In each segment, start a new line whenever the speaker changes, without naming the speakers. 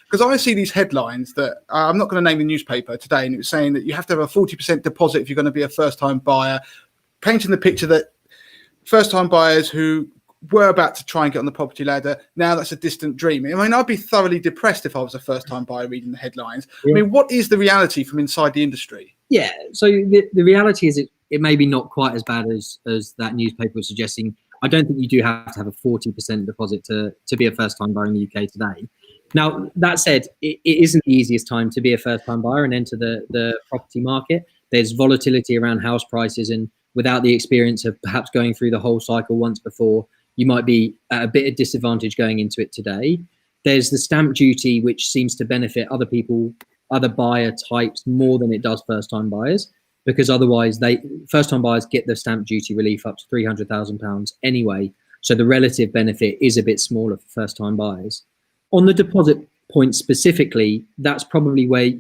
Because I see these headlines that I'm not going to name the newspaper today, and it was saying that you have to have a 40% deposit if you're going to be a first-time buyer, painting the picture that first-time buyers who were about to try and get on the property ladder, now that's a distant dream. I mean, I'd be thoroughly depressed if I was a first-time buyer reading the headlines. I mean, what is the reality from inside the industry?
Yeah, so the reality is it may be not quite as bad as that newspaper was suggesting. I don't think you do have to have a 40% deposit to be a first-time buyer in the UK today. Now, that said, it isn't the easiest time to be a first-time buyer and enter the property market. There's volatility around house prices, and without the experience of perhaps going through the whole cycle once before, you might be at a bit of disadvantage going into it today. There's the stamp duty, which seems to benefit other people, other buyer types more than it does first-time buyers, because otherwise first-time buyers get the stamp duty relief up to £300,000 anyway. So the relative benefit is a bit smaller for first-time buyers. On the deposit point specifically, that's probably where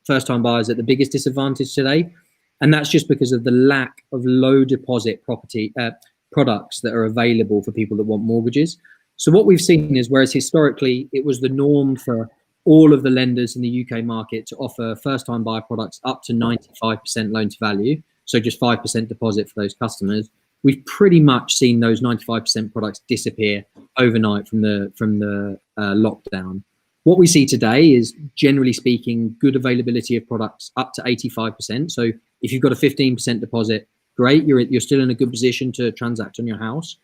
first-time buyers are at the biggest disadvantage today. And that's just because of the lack of low deposit property products that are available for people that want mortgages. So what we've seen is, whereas historically it was the norm for all of the lenders in the UK market to offer first-time buyer products up to 95% loan to value, so just 5% deposit for those customers, we've pretty much seen those 95% products disappear overnight from the lockdown. What we see today is, generally speaking, good availability of products up to 85%. So if you've got a 15% deposit, great, you're still in a good position to transact on your house.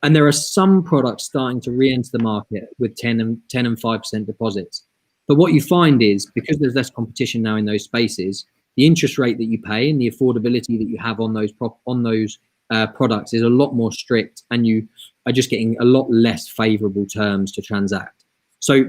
And there are some products starting to re-enter the market with 10 and 5% deposits. But what you find is, because there's less competition now in those spaces, the interest rate that you pay and the affordability that you have on those products is a lot more strict, and you are just getting a lot less favourable terms to transact. So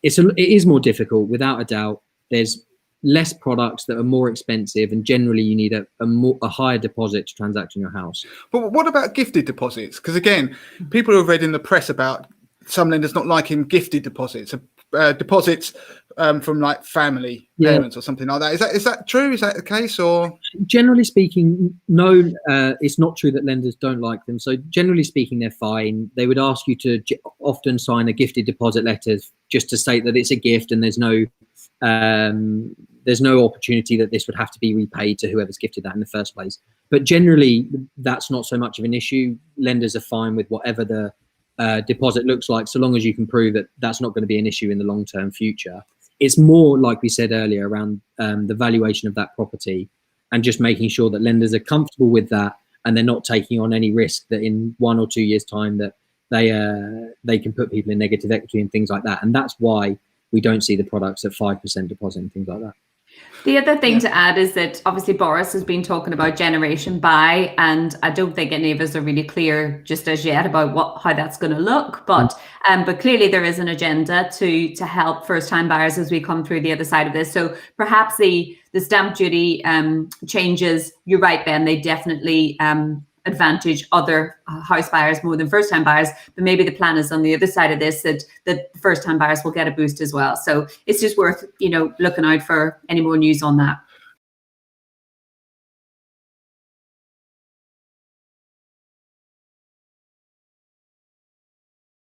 it is more difficult, without a doubt. There's less products that are more expensive, and generally you need a higher deposit to transact on your house.
But what about gifted deposits? Because again, people have read in the press about some lenders not liking gifted deposits, deposits from like family, parents or something like that. Is that true? Is that the case? Or
generally speaking, no, it's not true that lenders don't like them. So generally speaking, they're fine. They would ask you to often sign a gifted deposit letter just to state that it's a gift, and there's no opportunity that this would have to be repaid to whoever's gifted that in the first place. But generally, that's not so much of an issue. Lenders are fine with whatever the deposit looks like, so long as you can prove that that's not going to be an issue in the long-term future. It's more, like we said earlier, around the valuation of that property, and just making sure that lenders are comfortable with that, and they're not taking on any risk that in 1 or 2 years' time that they can put people in negative equity and things like that. And that's why we don't see the products at 5% deposit and things like that.
The other thing to add is that obviously Boris has been talking about generation buy, and I don't think any of us are really clear just as yet about how that's going to look. But clearly there is an agenda to help first-time buyers as we come through the other side of this. So perhaps the stamp duty changes, you're right, Ben, they definitely advantage other house buyers more than first-time buyers, but maybe the plan is on the other side of this that first-time buyers will get a boost as well. So it's just worth looking out for any more news on that.